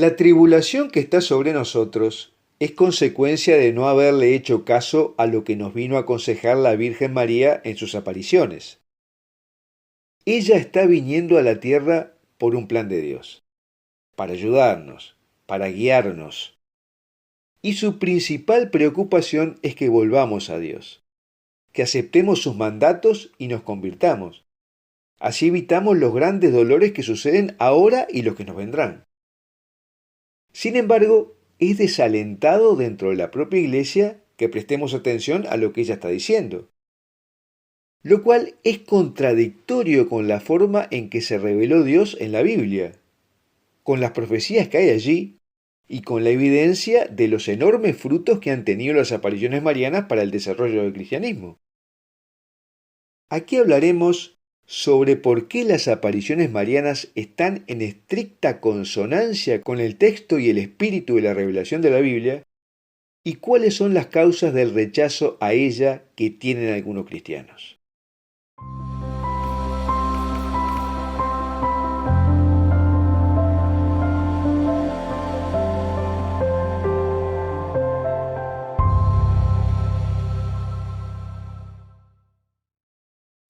La tribulación que está sobre nosotros es consecuencia de no haberle hecho caso a lo que nos vino a aconsejar la Virgen María en sus apariciones. Ella está viniendo a la tierra por un plan de Dios, para ayudarnos, para guiarnos. Y su principal preocupación es que volvamos a Dios, que aceptemos sus mandatos y nos convirtamos. Así evitamos los grandes dolores que suceden ahora y los que nos vendrán. Sin embargo, es desalentado dentro de la propia iglesia que prestemos atención a lo que ella está diciendo, lo cual es contradictorio con la forma en que se reveló Dios en la Biblia, con las profecías que hay allí y con la evidencia de los enormes frutos que han tenido las apariciones marianas para el desarrollo del cristianismo. Aquí hablaremos sobre por qué las apariciones marianas están en estricta consonancia con el texto y el espíritu de la revelación de la Biblia y cuáles son las causas del rechazo a ella que tienen algunos cristianos.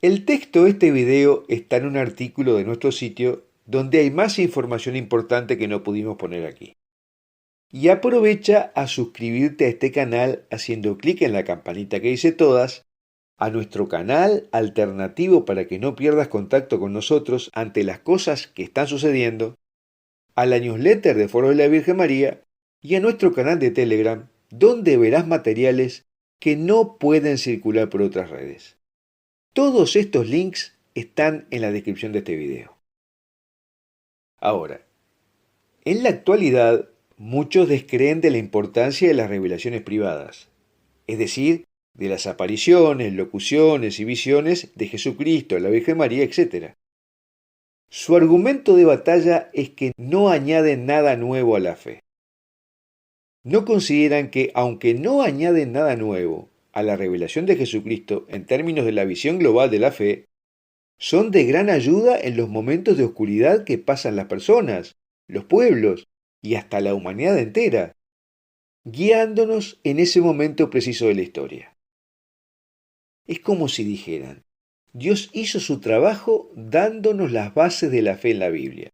El texto de este video está en un artículo de nuestro sitio donde hay más información importante que no pudimos poner aquí. Y aprovecha a suscribirte a este canal haciendo clic en la campanita que dice todas, a nuestro canal alternativo para que no pierdas contacto con nosotros ante las cosas que están sucediendo, a la newsletter de Foro de la Virgen María y a nuestro canal de Telegram, donde verás materiales que no pueden circular por otras redes. Todos estos links están en la descripción de este video. Ahora, en la actualidad, muchos descreen de la importancia de las revelaciones privadas, es decir, de las apariciones, locuciones y visiones de Jesucristo, la Virgen María, etc. Su argumento de batalla es que no añaden nada nuevo a la fe. No consideran que, aunque no añaden nada nuevo a la revelación de Jesucristo en términos de la visión global de la fe, son de gran ayuda en los momentos de oscuridad que pasan las personas, los pueblos y hasta la humanidad entera, guiándonos en ese momento preciso de la historia. Es como si dijeran, Dios hizo su trabajo dándonos las bases de la fe en la Biblia.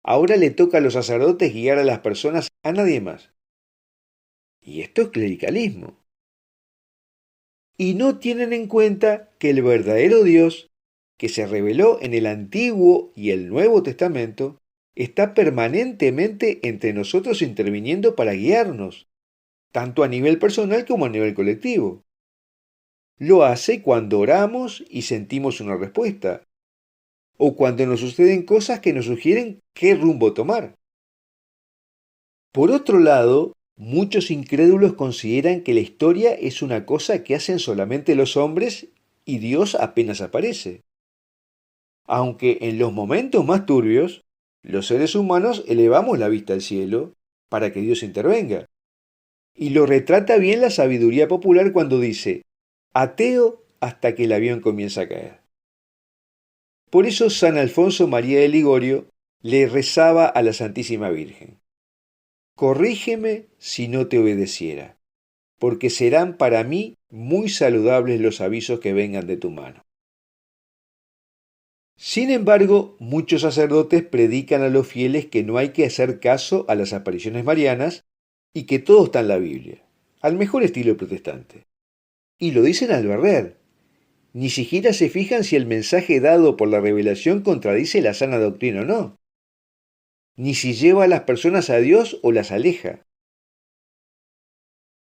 Ahora le toca a los sacerdotes guiar a las personas, a nadie más. Y esto es clericalismo. Y no tienen en cuenta que el verdadero Dios, que se reveló en el Antiguo y el Nuevo Testamento, está permanentemente entre nosotros interviniendo para guiarnos, tanto a nivel personal como a nivel colectivo. Lo hace cuando oramos y sentimos una respuesta, o cuando nos suceden cosas que nos sugieren qué rumbo tomar. Por otro lado, muchos incrédulos consideran que la historia es una cosa que hacen solamente los hombres y Dios apenas aparece. Aunque en los momentos más turbios, los seres humanos elevamos la vista al cielo para que Dios intervenga. Y lo retrata bien la sabiduría popular cuando dice, ateo hasta que el avión comienza a caer. Por eso San Alfonso María de Ligorio le rezaba a la Santísima Virgen, corrígeme si no te obedeciera, porque serán para mí muy saludables los avisos que vengan de tu mano. Sin embargo, muchos sacerdotes predican a los fieles que no hay que hacer caso a las apariciones marianas y que todo está en la Biblia, al mejor estilo protestante. Y lo dicen al barrer. Ni siquiera se fijan si el mensaje dado por la revelación contradice la sana doctrina o no, ni si lleva a las personas a Dios o las aleja.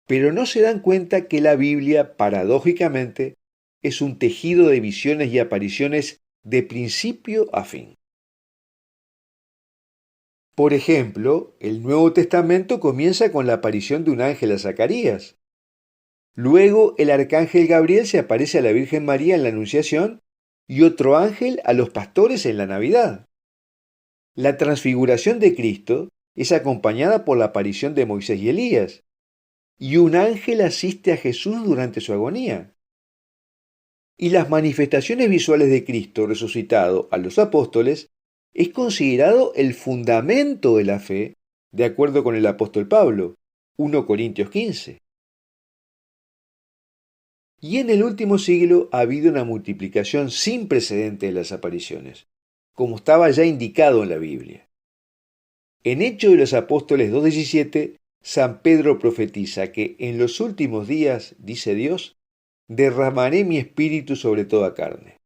Pero no se dan cuenta que la Biblia, paradójicamente, es un tejido de visiones y apariciones de principio a fin. Por ejemplo, el Nuevo Testamento comienza con la aparición de un ángel a Zacarías. Luego el arcángel Gabriel se aparece a la Virgen María en la Anunciación y otro ángel a los pastores en la Navidad. La transfiguración de Cristo es acompañada por la aparición de Moisés y Elías, y un ángel asiste a Jesús durante su agonía. Y las manifestaciones visuales de Cristo resucitado a los apóstoles es considerado el fundamento de la fe de acuerdo con el apóstol Pablo, 1 Corintios 15. Y en el último siglo ha habido una multiplicación sin precedente de las apariciones, como estaba ya indicado en la Biblia. En Hechos de los Apóstoles 2:17, San Pedro profetiza que en los últimos días, dice Dios, derramaré mi espíritu sobre toda carne,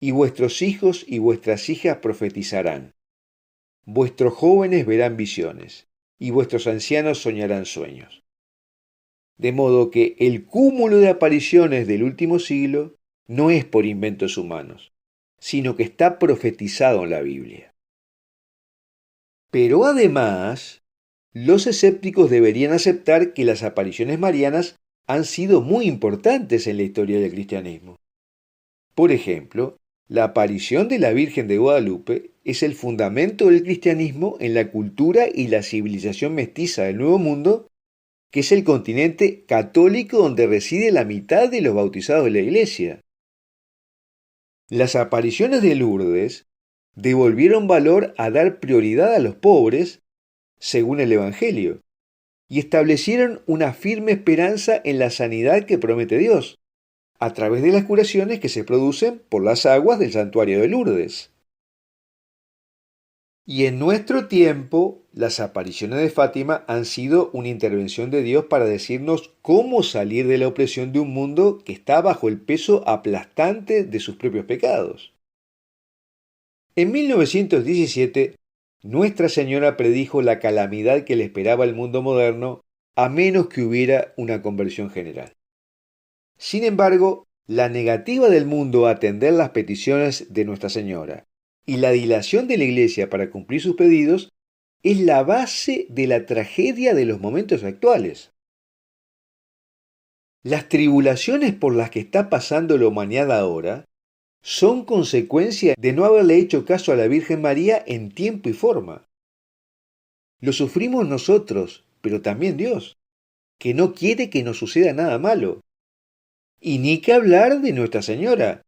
y vuestros hijos y vuestras hijas profetizarán, vuestros jóvenes verán visiones, y vuestros ancianos soñarán sueños. De modo que el cúmulo de apariciones del último siglo no es por inventos humanos, sino que está profetizado en la Biblia. Pero además, los escépticos deberían aceptar que las apariciones marianas han sido muy importantes en la historia del cristianismo. Por ejemplo, la aparición de la Virgen de Guadalupe es el fundamento del cristianismo en la cultura y la civilización mestiza del Nuevo Mundo, que es el continente católico donde reside la mitad de los bautizados de la Iglesia. Las apariciones de Lourdes devolvieron valor a dar prioridad a los pobres, según el Evangelio, y establecieron una firme esperanza en la sanidad que promete Dios, a través de las curaciones que se producen por las aguas del santuario de Lourdes. Y en nuestro tiempo, las apariciones de Fátima han sido una intervención de Dios para decirnos cómo salir de la opresión de un mundo que está bajo el peso aplastante de sus propios pecados. En 1917, Nuestra Señora predijo la calamidad que le esperaba al mundo moderno a menos que hubiera una conversión general. Sin embargo, la negativa del mundo a atender las peticiones de Nuestra Señora y la dilación de la Iglesia para cumplir sus pedidos es la base de la tragedia de los momentos actuales. Las tribulaciones por las que está pasando la humanidad ahora son consecuencia de no haberle hecho caso a la Virgen María en tiempo y forma. Lo sufrimos nosotros, pero también Dios, que no quiere que nos suceda nada malo. Y ni que hablar de Nuestra Señora,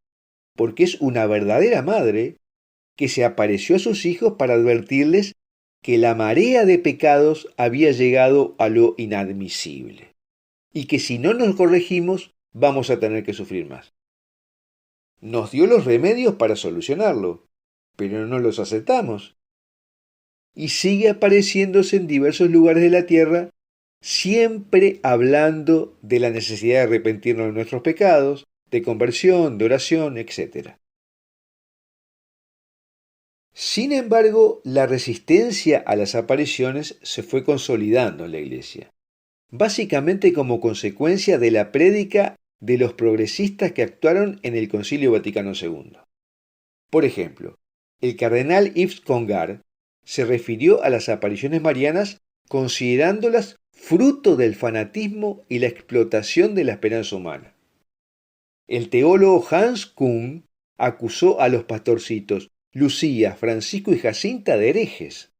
porque es una verdadera madre que se apareció a sus hijos para advertirles que la marea de pecados había llegado a lo inadmisible, y que si no nos corregimos vamos a tener que sufrir más. Nos dio los remedios para solucionarlo, pero no los aceptamos. Y sigue apareciéndose en diversos lugares de la tierra, siempre hablando de la necesidad de arrepentirnos de nuestros pecados, de conversión, de oración, etc. Sin embargo, la resistencia a las apariciones se fue consolidando en la Iglesia, básicamente como consecuencia de la prédica de los progresistas que actuaron en el Concilio Vaticano II. Por ejemplo, el cardenal Yves Congar se refirió a las apariciones marianas considerándolas fruto del fanatismo y la explotación de la esperanza humana. El teólogo Hans Kuhn acusó a los pastorcitos Lucía, Francisco y Jacinta de herejes.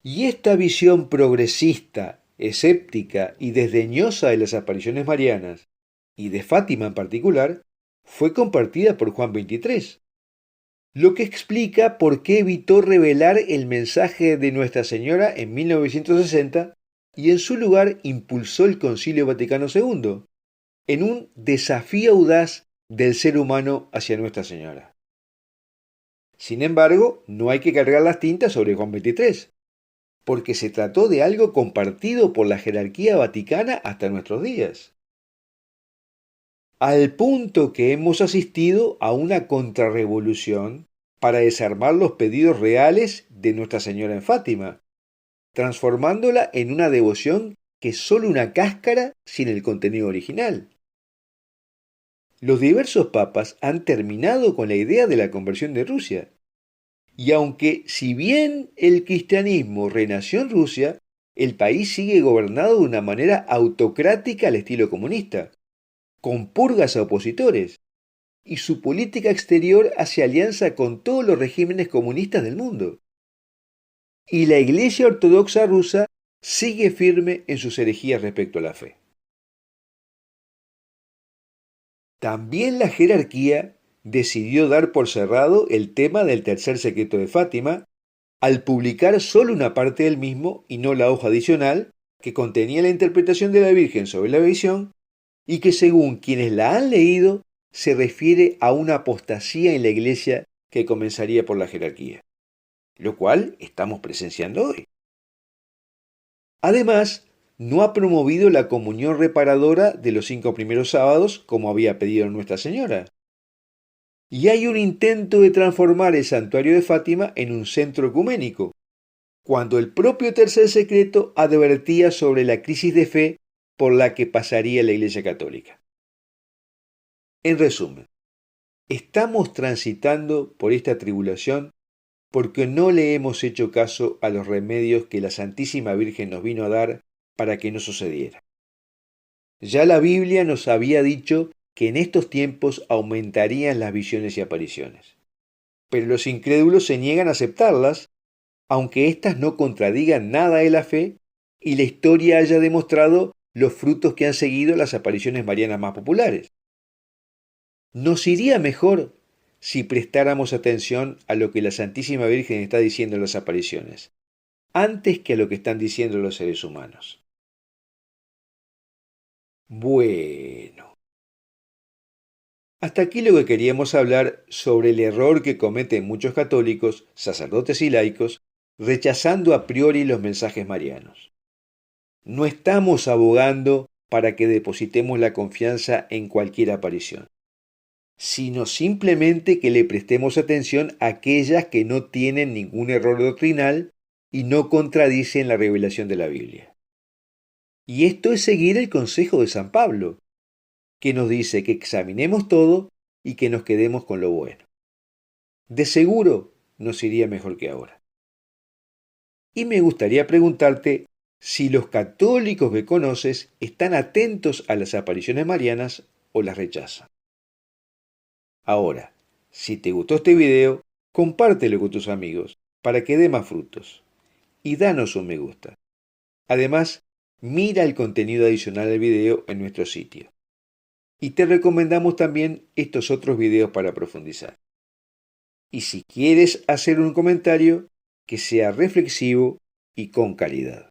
Y esta visión progresista, escéptica y desdeñosa de las apariciones marianas, y de Fátima en particular, fue compartida por Juan XXIII, lo que explica por qué evitó revelar el mensaje de Nuestra Señora en 1960 y en su lugar impulsó el Concilio Vaticano II, en un desafío audaz del ser humano hacia Nuestra Señora. Sin embargo, no hay que cargar las tintas sobre Juan XXIII, porque se trató de algo compartido por la jerarquía vaticana hasta nuestros días. Al punto que hemos asistido a una contrarrevolución para desarmar los pedidos reales de Nuestra Señora en Fátima, transformándola en una devoción que es solo una cáscara sin el contenido original. Los diversos papas han terminado con la idea de la conversión de Rusia. Y aunque, si bien el cristianismo renació en Rusia, el país sigue gobernado de una manera autocrática al estilo comunista, con purgas a opositores, y su política exterior hace alianza con todos los regímenes comunistas del mundo. Y la Iglesia Ortodoxa rusa sigue firme en sus herejías respecto a la fe. También la jerarquía decidió dar por cerrado el tema del tercer secreto de Fátima al publicar solo una parte del mismo y no la hoja adicional que contenía la interpretación de la Virgen sobre la visión y que según quienes la han leído se refiere a una apostasía en la Iglesia que comenzaría por la jerarquía, lo cual estamos presenciando hoy. Además, no ha promovido la comunión reparadora de los 5 primeros sábados como había pedido Nuestra Señora. Y hay un intento de transformar el santuario de Fátima en un centro ecuménico, cuando el propio Tercer Secreto advertía sobre la crisis de fe por la que pasaría la Iglesia Católica. En resumen, estamos transitando por esta tribulación porque no le hemos hecho caso a los remedios que la Santísima Virgen nos vino a dar para que no sucediera. Ya la Biblia nos había dicho que en estos tiempos aumentarían las visiones y apariciones. Pero los incrédulos se niegan a aceptarlas, aunque éstas no contradigan nada de la fe y la historia haya demostrado los frutos que han seguido las apariciones marianas más populares. ¿Nos iría mejor si prestáramos atención a lo que la Santísima Virgen está diciendo en las apariciones, antes que a lo que están diciendo los seres humanos? Bueno, hasta aquí lo que queríamos hablar sobre el error que cometen muchos católicos, sacerdotes y laicos, rechazando a priori los mensajes marianos. No estamos abogando para que depositemos la confianza en cualquier aparición, sino simplemente que le prestemos atención a aquellas que no tienen ningún error doctrinal y no contradicen la revelación de la Biblia. Y esto es seguir el consejo de San Pablo, que nos dice que examinemos todo y que nos quedemos con lo bueno. De seguro nos iría mejor que ahora. Y me gustaría preguntarte si los católicos que conoces están atentos a las apariciones marianas o las rechazan. Ahora, si te gustó este video, compártelo con tus amigos para que dé más frutos. Y danos un me gusta. Además, mira el contenido adicional del video en nuestro sitio. Y te recomendamos también estos otros videos para profundizar. Y si quieres hacer un comentario, que sea reflexivo y con calidad.